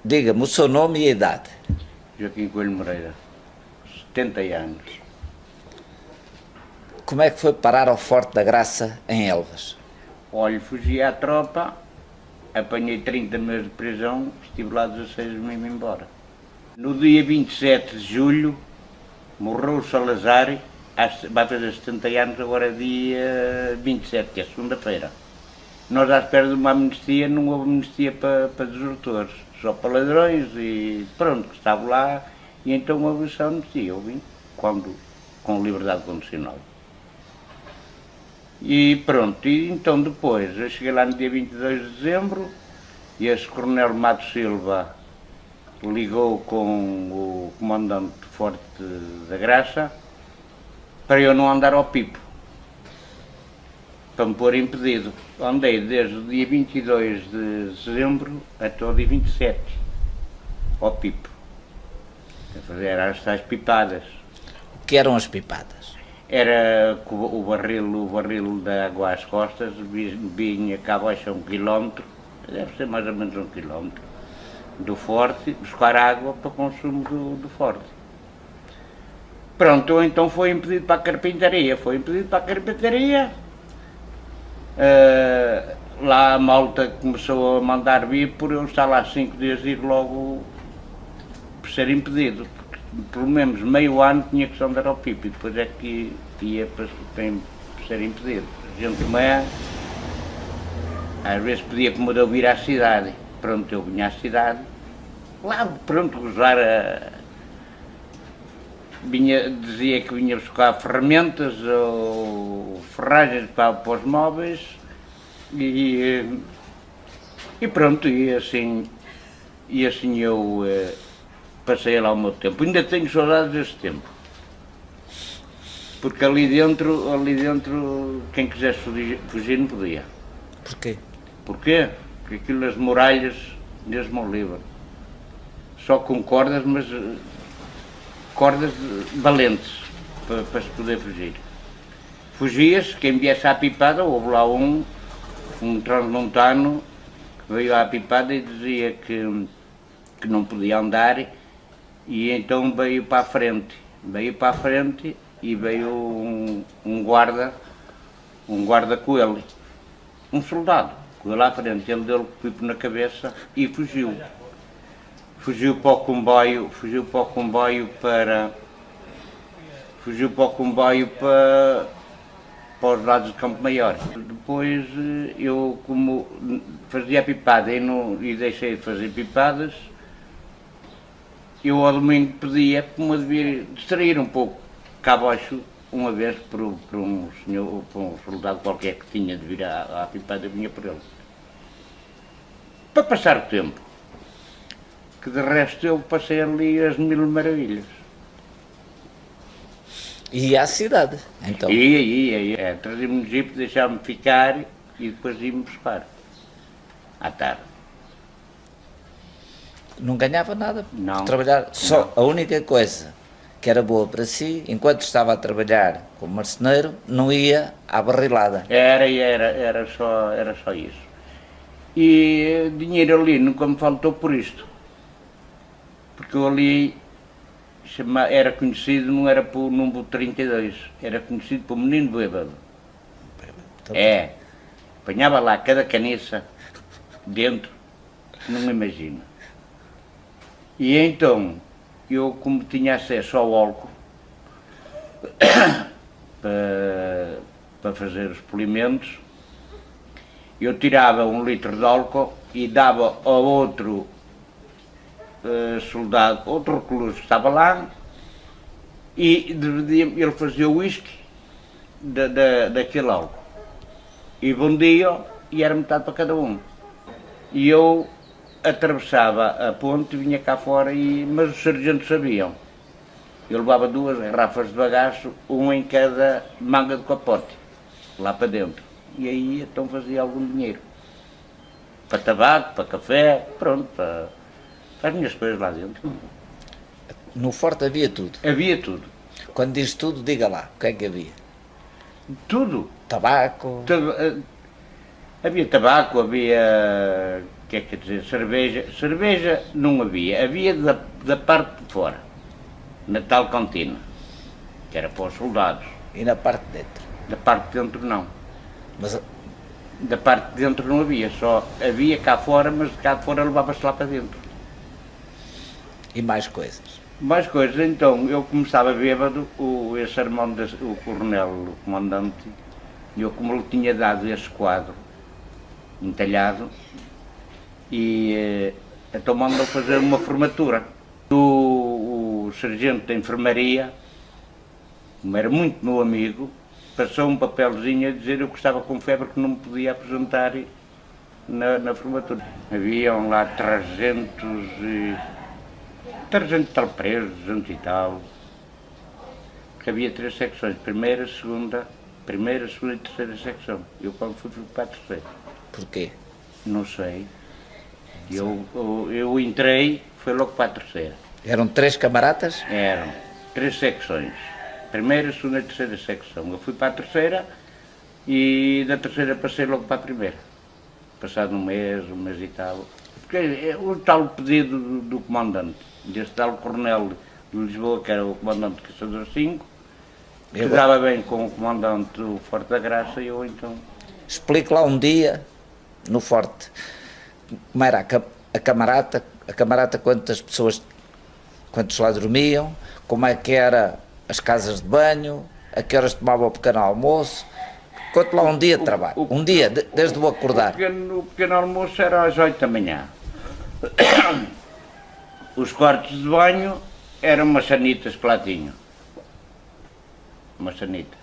Diga-me o seu nome e a idade. Joaquim Coelho Moreira, 70 anos. Como é que foi parar ao Forte da Graça, em Elvas? Olha, fugi à tropa, apanhei 30 meses de prisão, estive lá 16 e me embora. No dia 27 de julho, morreu o Salazar, vai fazer 70 anos, agora é dia 27, que é segunda-feira. Nós, à espera de uma amnistia, não houve amnistia para desertores, só para ladrões e pronto, que estavam lá, e então houve essa amnistia, eu vim, com liberdade condicional. E pronto, e então depois, eu cheguei lá no dia 22 de dezembro, e esse Coronel Mato Silva ligou com o comandante Forte da Graça para eu não andar ao pipo, para me pôr impedido. Andei desde o dia 22 de dezembro até o dia 27 ao pipo, a fazer as tais pipadas. O que eram as pipadas? Era o barril da água às costas, vinha cá abaixo a 1 quilómetro, deve ser mais ou menos 1 quilómetro, do Forte, buscar água para consumo do Forte. Pronto, então foi impedido para a carpintaria, lá a malta começou a mandar vir por eu estar lá 5 dias e ir logo por ser impedido, porque pelo menos meio ano tinha que andar ao pipo e depois é que ia para ser impedido. A gente também, às vezes pedia como eu vir à cidade, pronto, eu vinha à cidade, lá pronto, gozar dizia que vinha buscar ferramentas ou ferragens para os móveis e pronto, e assim eu passei lá o meu tempo. Ainda tenho saudades desse tempo, porque ali dentro quem quisesse fugir não podia. Porquê? Porquê? Porque aquilo das muralhas mesmo ao livre, só com cordas, mas cordas valentes para se poder fugir. Fugia-se, quem viesse à pipada, houve lá um transmontano que veio à pipada e dizia que não podia andar, e então veio para a frente e veio um guarda com ele, um soldado, com ele à frente, ele deu-lhe o pipo na cabeça e fugiu. Fugiu para o comboio para os lados de Campo Maior. Depois eu, como fazia pipada e deixei de fazer pipadas, eu ao domingo pedia, como devia distrair um pouco cá abaixo, uma vez por um soldado qualquer que tinha de vir à pipada, eu vinha por ele. Para passar o tempo. Que de resto eu passei ali as 1000 maravilhas. E ia à cidade, então? Ia. Trazia-me no jipe, deixava-me ficar e depois ia-me buscar, à tarde. Não ganhava nada Não. por trabalhar? Só a única coisa que era boa para si, enquanto estava a trabalhar como marceneiro, não ia à barrilada. Era só isso. E dinheiro ali nunca me faltou por isto. Porque eu ali era conhecido, não era por número 32, era conhecido por menino bêbado. Apanhava lá cada caniça dentro, não me imagino. E então, eu como tinha acesso ao álcool para fazer os polimentos, eu tirava 1 litro de álcool e dava ao outro soldado, outro recluso que estava lá, e ele fazia o whisky daquele álcool e vendia, e era metade para cada um. E eu atravessava a ponte e vinha cá fora, mas os sargentos sabiam. Eu levava 2 garrafas de bagaço, uma em cada manga de capote, lá para dentro. E aí então fazia algum dinheiro. Para tabaco, para café, pronto, para as minhas coisas lá dentro. No Forte havia tudo. Havia tudo. Quando diz tudo, diga lá, o que é que havia? Tudo. Tabaco, Havia tabaco, havia, quer dizer, cerveja. Cerveja não havia. Havia da parte de fora, na tal cantina, que era para os soldados. e na parte de dentro. Da parte de dentro não. Mas Da parte de dentro não havia, só havia cá fora, mas de cá fora levava-se lá para dentro. e mais coisas. Mais coisas, então, eu começava bêbado, esse irmão, o coronel, o comandante, eu como lhe tinha dado esse quadro, entalhado, e então mandou fazer uma formatura. O sargento da enfermaria, como era muito meu amigo, passou um papelzinho a dizer eu que estava com febre que não me podia apresentar na formatura. Haviam lá 300 e tal presos, 200 e tal. Havia 3 secções, primeira, segunda e terceira secção. Eu quando fui para a terceira. Porquê? Não sei. Eu entrei, foi logo para a terceira. Eram 3 camaradas? Eram 3 secções. Primeira, segunda e terceira secção. Eu fui para a terceira e da terceira passei logo para a primeira. Passado um mês e tal. Porque o tal pedido do comandante, desse tal coronel de Lisboa, que era o comandante de Caçador 5, que dava bem com o comandante do Forte da Graça, e eu então... Explique lá um dia, no Forte, como era a camarata, quantos lá dormiam, como é que era as casas de banho, a que horas tomava o pequeno almoço. Conte lá um dia de trabalho, um dia, desde o acordar. O pequeno almoço era às 8 da manhã. Os quartos de banho eram maçanitas que lá tinham. Maçanitas.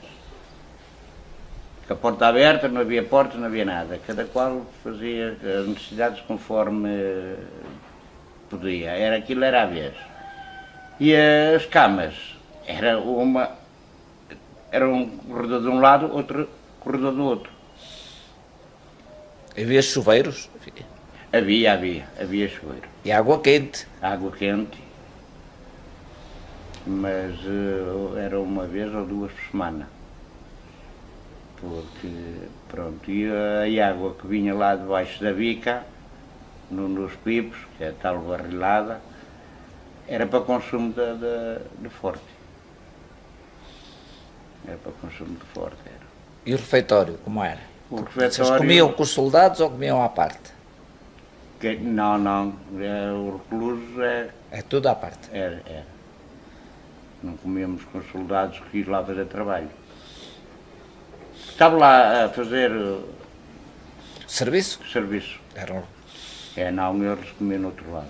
Com a porta aberta, não havia portas, não havia nada. Cada qual fazia as necessidades conforme podia. Aquilo era à vez. E as camas, era um corredor de um lado, outro corredor do outro. Havia chuveiros? Havia chuveiro. E água quente? Água quente, mas era uma vez ou 2 por semana. Porque, pronto, e a água que vinha lá debaixo da bica, nos pipos, que é a tal barrilhada, era para consumo de Forte. Era para consumo de Forte, era. E o refeitório, como era? O Vocês refeitório... comiam com os soldados ou comiam à parte? Não, o recluso É tudo à parte. era. Não comíamos com os soldados que iam lá fazer trabalho. Estava lá a fazer Serviço? serviço. Eram. Não, eles comiam no outro lado.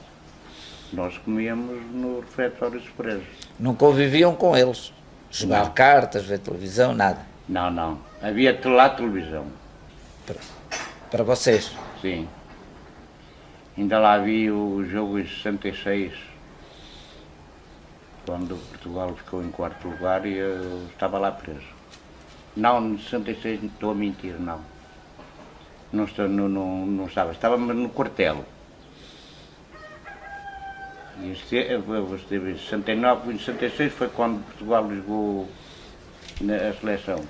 Nós comíamos no refeitório dos presos. Não conviviam com eles? Jogar Não. cartas, ver televisão, nada? Não. Havia lá televisão. Para vocês? Sim. Ainda lá havia o jogo em 66, quando Portugal ficou em 4º lugar e eu estava lá preso. Não, em 66, estou a mentir, não. Não estava. Estava no quartel. E esteve em 69, em 66 foi quando Portugal jogou a seleção.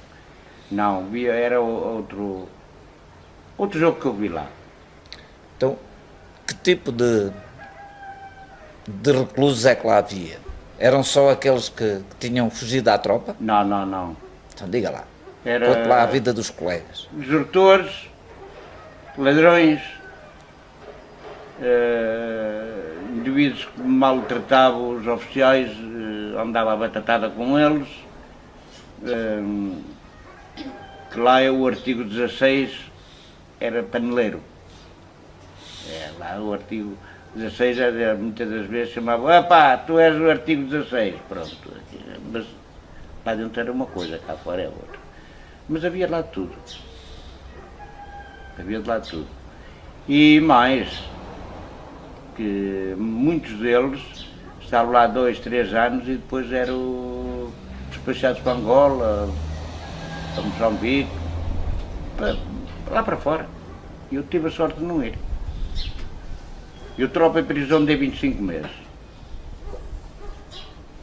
Não, era outro jogo que eu vi lá. Então, que tipo de reclusos é que lá havia? Eram só aqueles que tinham fugido à tropa? Não. Então diga lá. Era Conte lá a vida dos colegas. desertores, ladrões, indivíduos que maltratavam os oficiais, andava a batatada com eles, que lá é o artigo 16, era paneleiro. Lá o artigo 16 muitas das vezes chamava, tu és o artigo 16, pronto. Mas lá dentro era uma coisa, cá fora é outra. Mas havia lá tudo. Havia de lá tudo. E mais, que muitos deles estavam lá 2, 3 anos e depois eram despachados para Angola, para Moçambique, lá para fora. Eu tive a sorte de não ir. Eu tropa em prisão de 25 meses.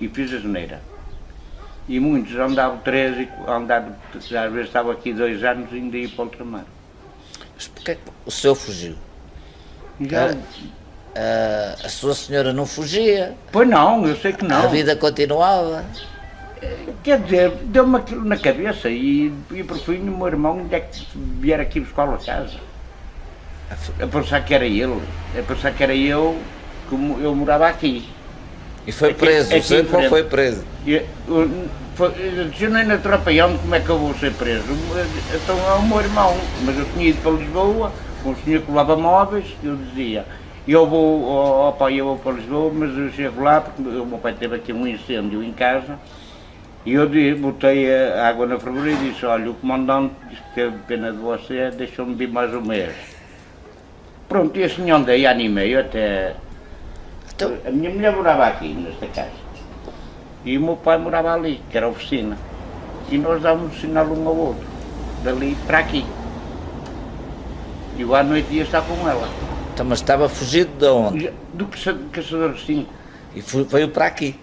E fiz a geneira. E muitos andavam 3, às vezes estavam aqui 2 anos e ainda ia para o ultramar. Mas porquê que o senhor fugiu? Já, A sua senhora não fugia, pois não, eu sei que não. a vida continuava. Quer dizer, deu-me aquilo na cabeça e por fim o meu irmão onde é que vier aqui buscar a casa. A pensar que era ele, a pensar que era eu, que eu morava aqui. E foi preso, o senhor não foi preso. Se eu não é na tropa onde, como é que eu vou ser preso? Então é o meu irmão, mas eu tinha ido para Lisboa, com o senhor que levava móveis, eu dizia, eu vou para Lisboa, mas eu chego lá, porque o meu pai teve aqui um incêndio em casa, e eu botei a água na fervura e disse, olha, o comandante disse que teve pena de você, deixou-me vir mais um mês. Pronto, e assim andei, animei até... Então, A minha mulher morava aqui, nesta casa, e o meu pai morava ali, que era a oficina, e nós dávamos o sinal um ao outro, dali para aqui. E eu à noite ia estar com ela. então, mas estava fugido de onde? Do Caçador 5. E veio para aqui.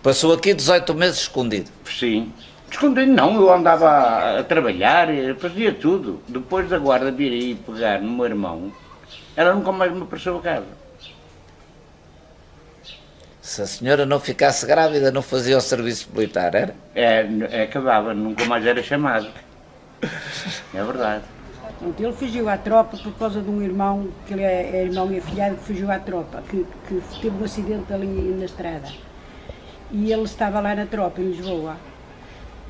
Passou aqui 18 meses escondido. Sim. Escondido não, eu andava a trabalhar, fazia tudo. Depois da guarda vir aí pegar no meu irmão, ela nunca mais me apareceu a casa. Se a senhora não ficasse grávida, não fazia o serviço militar, era? Acabava, nunca mais era chamado. É verdade. Pronto, ele fugiu à tropa por causa de um irmão, que ele é irmão e afilhado, que fugiu à tropa, que teve um acidente ali na estrada. E ele estava lá na tropa, em Lisboa.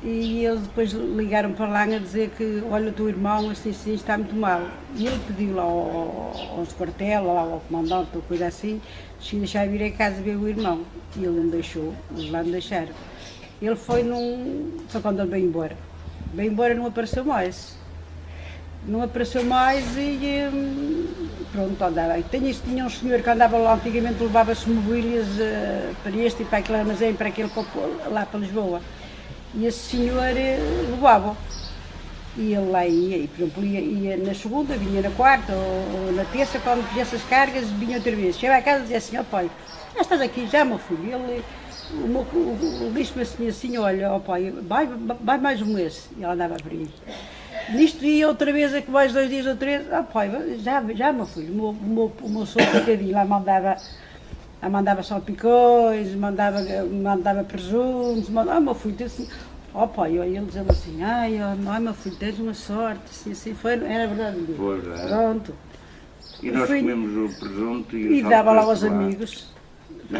E eles depois ligaram para lá a dizer que, olha, o teu irmão assim está muito mal. E ele pediu lá aos quartel, lá ao comandante, ou coisa assim, se deixar vir a casa ver o irmão. E ele não deixou, eles lá não deixaram. Ele foi só quando ele veio embora. Veio embora, não apareceu mais. Não apareceu mais e pronto, andava. Tinha um senhor que andava lá antigamente, levava-se mobílias para este e para aquele armazém, para aquele lá para Lisboa. E esse senhor levava. E ele lá ia, e por exemplo, ia na segunda, vinha na quarta ou na terça, quando fizesse as cargas, vinha outra vez. Chegava a casa e dizia assim, ó pai, já estás aqui, já meu filho. Ele disse-me assim, olha, ó pai, vai mais um mês. E ela andava por aí. Nisto ia outra vez, é que mais 2 dias ou 3, pai, já meu filho, o meu sogro coitadinho lá mandava salpicões, mandava presuntos, meu filho, assim, pai, ele dizia assim, meu filho, tens uma sorte, assim, foi, era verdade. Foi verdade. Pronto. E nós comemos o presunto e o dava lá aos salpicão amigos.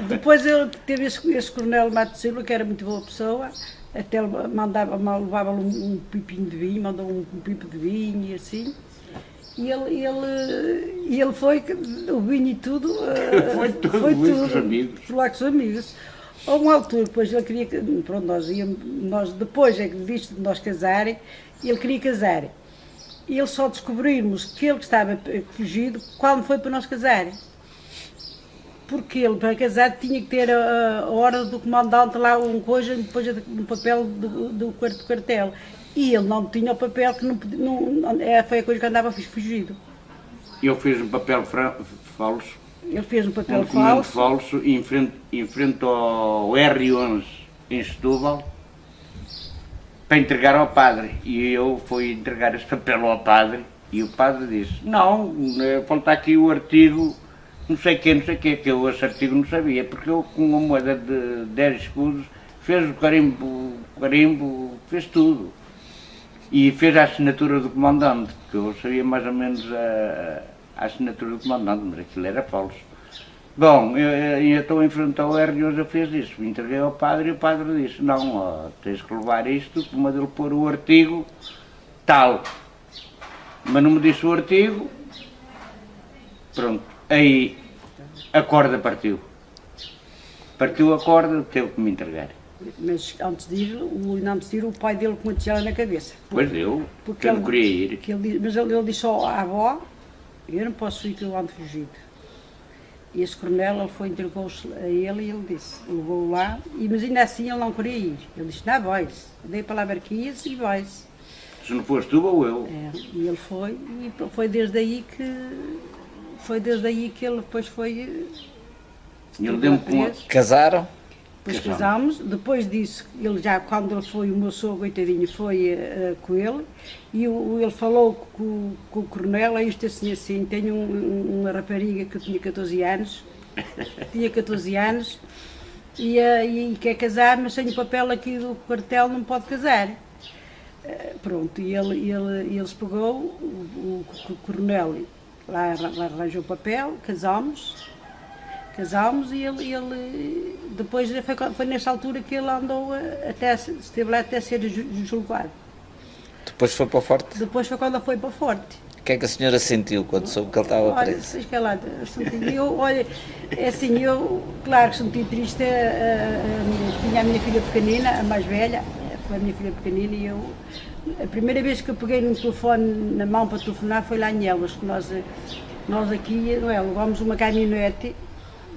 Depois ele teve esse coronel Mato Silva, que era muito boa pessoa, até ele levava-lhe um pipinho de vinho, mandou um pipo de vinho e assim. E ele foi, o vinho e tudo, Foi tudo com os amigos. Foi lá com os amigos. A uma altura, depois ele queria, pronto, nós depois, visto de nós casarem, ele queria casar. E ele só descobrimos que ele estava fugido quando foi para nós casarem. Porque ele, para casar, tinha que ter a hora do comandante lá, depois um papel do quartel. E ele não tinha o papel, que foi a coisa que andava fugido. Eu fiz um papel falso. Ele fez um papel falso em frente ao R11 em Setúbal para entregar ao padre. E eu fui entregar esse papel ao padre e o padre disse, não, falta aqui o artigo, não sei o que, que eu esse artigo não sabia, porque eu com uma moeda de 10 escudos fez o carimbo, fez tudo. E fez a assinatura do comandante, porque eu sabia mais ou menos a assinatura do comandante, mas aquilo era falso. Bom, eu estou em frente ao R11, eu fiz isso, me entreguei ao padre e o padre disse, não, tens que levar isto, como dele pôr o artigo tal. Mas não me disse o artigo, pronto, aí a corda partiu. Partiu a corda, teve que me entregar. Mas antes de ir, o pai dele com uma tigela na cabeça. Pois deu, porque eu não queria ir. Mas ele disse à avó, eu não posso ir que eu ando fugido. E esse coronel ele foi, entregou-se a ele e ele disse, levou-o lá, mas ainda assim ele não queria ir. Ele disse, não, vais, dei a palavra que ias e vais. Se não foste tu ou eu. E ele foi, e foi desde aí que ele depois foi. Ele deu-me com uma... Casaram? Depois casámos, depois disso, ele já, quando ele foi, o meu sogro, coitadinho, foi com ele, e ele falou com o coronel, aí isto assim, tenho uma rapariga que eu tinha 14 anos, e quer casar, mas sem o papel aqui do quartel não pode casar. Pronto, e eles pegou, o coronel lá arranjou o papel, casámos e ele depois foi nessa altura que ele andou esteve lá até ser julgado. Depois foi para o Forte? Depois foi quando ele foi para o Forte. O que é que a senhora sentiu quando soube que ele estava preso? Olha, é assim, eu claro que senti triste, tinha a minha filha pequenina, a mais velha, foi a minha filha pequenina, e a primeira vez que eu peguei num telefone na mão para telefonar foi lá em Elvas, que nós aqui, não é, levámos uma caminhonete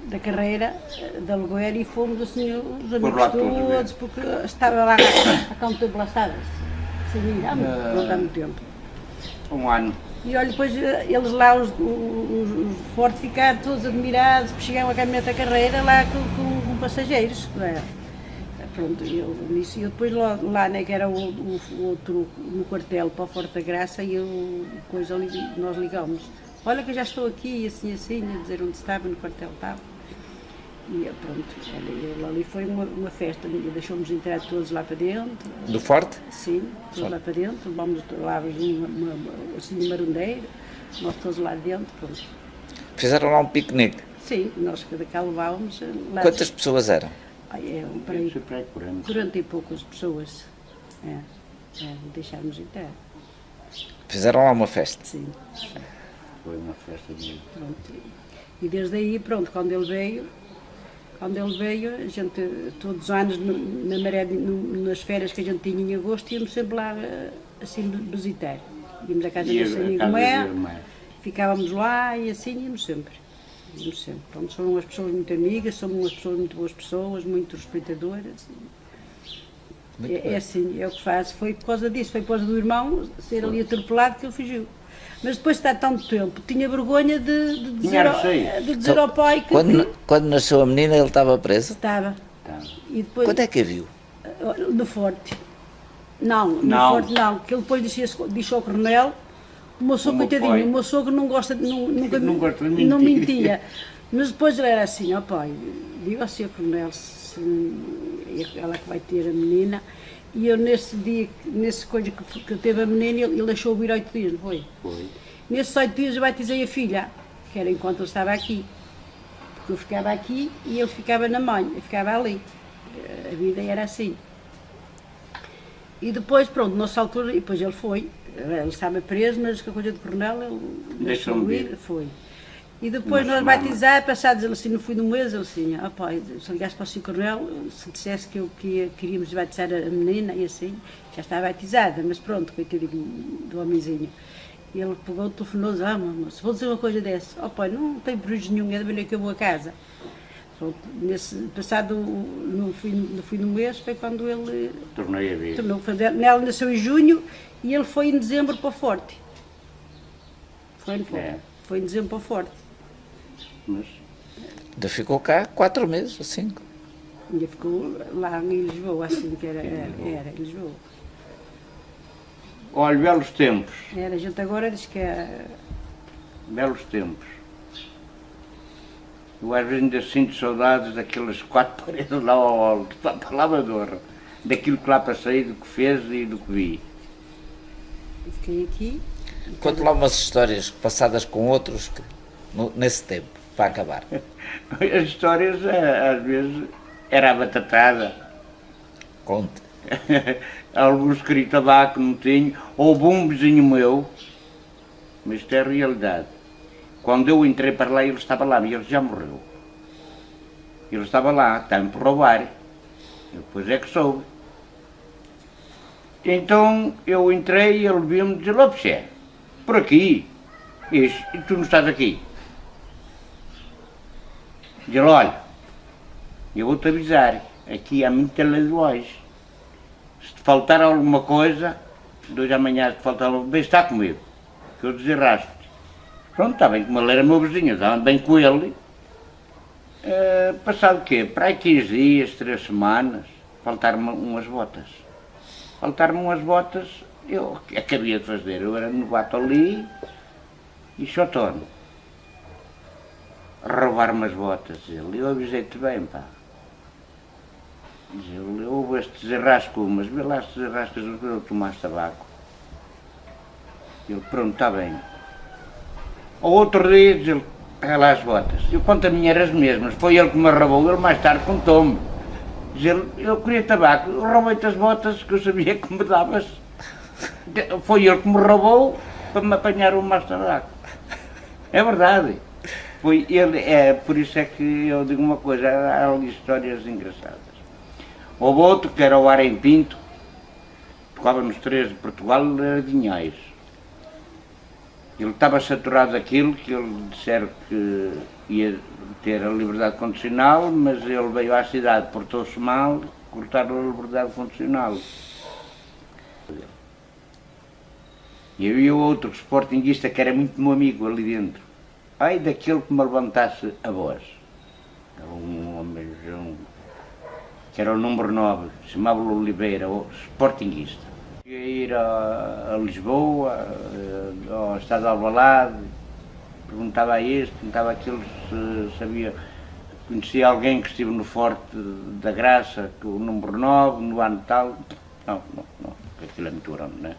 da carreira, da Aluguer, e fomos assim, os amigos todos, porque estava lá, há quanto tempo lá estava? Sem ir, há muito tempo. Um ano. E olha, depois eles lá, os fortes, ficaram todos admirados, porque chegaram a caminhonete da carreira lá com passageiros, não é? Pronto, eu depois lá, né, que era o outro, no quartel, para o Forte da Graça, e depois ali, nós ligámos. Olha que eu já estou aqui, assim, a dizer onde estava, no quartel estava. E pronto, ali foi uma festa, deixou-nos entrar todos lá para dentro. Do Forte? Sim, todos lá para dentro, vamos lá assim, uma marondeira, nós todos lá dentro, pronto. Fizeram lá um piquenique? Sim, nós cada cá levávamos. Lá Quantas pessoas eram? Para aí 40 e poucas pessoas. Deixámos entrar. Fizeram lá uma festa? Sim. Foi uma festa de... Pronto. E desde aí, pronto, quando ele veio, a gente, todos os anos, na maré, nas férias que a gente tinha em agosto, íamos sempre lá, assim, visitar. Íamos à casa desse amigo meu, ficávamos lá e assim íamos sempre. Pronto, são umas pessoas muito amigas, são umas pessoas muito boas pessoas, muito respeitadoras. É assim, é o que faço. Foi por causa disso, foi por causa do irmão ser ali atropelado que ele fugiu. Mas depois de estar tanto tempo, tinha vergonha de dizer ao pai que... Quando nasceu a menina, ele estava preso? Estava. E depois, quando é que a viu? No Forte. No Forte não, que ele depois disse ao coronel, o meu sogro, coitadinho, o meu sogro não gosta, nunca não mentia. Mas depois ele era assim, ó pai, diga ao senhor coronel, ela que vai ter a menina. E eu nesse dia, nesse coisa que teve a menina, ele deixou vir 8 dias, não foi? Foi. Nesses 8 dias eu batizei a filha, que era enquanto ele estava aqui. Porque eu ficava aqui e ele ficava na mãe, eu ficava ali. A vida era assim. E depois, pronto, nessa altura, e depois ele foi, ele estava preso, mas com a coisa de coronel, ele deixou-me ir, foi. E depois nós batizar, passados assim, no fim do mês, ele assim, pai, se ligasse para o senhor coronel, se dissesse que queríamos batizar a menina, e assim, já estava batizada, mas pronto, coitadinho do homenzinho. E ele pegou o telefonou e disse, moço, vou dizer uma coisa dessa. Pai, não tem prejuízo nenhum, é da maneira que eu vou a casa. Pronto, passado no fim do mês, foi quando ele... Tornei a ver. Ela nasceu em junho e ele foi em dezembro para o Forte. Foi em dezembro para o Forte. Mas... Ainda ficou cá 4 meses ou 5? Ainda ficou lá em Lisboa, assim que era em Lisboa. Olha, belos tempos. A gente agora diz que é... Belos tempos. Eu às vezes ainda sinto saudades daquelas 4 paredes lá ao alto, para a lavadora. Daquilo que lá passei, do que fez e do que vi. Eu fiquei aqui. Conte lá umas histórias passadas com outros nesse tempo, para acabar. As histórias, às vezes, era a batatada. Conte. Alguns queriam tabaco, não tinham. Houve um vizinho meu, mas isto é a realidade. Quando eu entrei para lá, ele estava lá, e ele já morreu. Ele estava lá, estava-me por roubar. Eu depois é que soube. Então eu entrei e ele viu-me dizer, Lopes, por aqui. E tu não estás aqui? Diz ele, olha, eu vou-te avisar, aqui há muita lei de hoje. Se te faltar alguma coisa, de hoje amanhã se te faltar alguma coisa, está comigo, que eu desarrasto-te. Pronto, está bem, como ele era meu vizinho, estava bem com ele. Passado o quê? Para aí 15 dias, 3 semanas, faltaram-me umas botas. Faltaram-me umas botas, eu acabei de fazer, eu era novato ali e chotone. Roubaram-me as botas, ele, eu avisei-te bem, pá. Ele, houve este desarrasco, mas vê lá estes desarrascos, eu tomaste tabaco. Ele, pronto, está bem. Ao outro dia, diz ele, pega lá as botas. Eu conto a minha eram as mesmas, foi ele que me roubou, ele mais tarde contou-me. Diz ele, eu queria tabaco, eu roubei-te as botas que eu sabia que me davas. Foi ele que me roubou para me apanhar o mais tabaco. É verdade. Foi ele, por isso é que eu digo uma coisa, há ali histórias engraçadas. Houve outro que era o Arém Pinto, tocava nos 3 de Portugal, era de Inhais. Ele estava saturado daquilo, que ele disseram que ia ter a liberdade condicional, mas ele veio à cidade, portou-se mal, cortaram a liberdade condicional. E havia outro sportinguista que era muito meu amigo ali dentro. Ai daquele que me levantasse a voz. Era um homem que era o número 9, chamava-lhe Oliveira, o sportinguista. Ia ir a Lisboa, ao estado de Alvalade, perguntava a este, perguntava àquele se sabia, conhecia alguém que estive no Forte da Graça, que o número 9, no ano tal. Não, porque aquilo é muito grande, não é?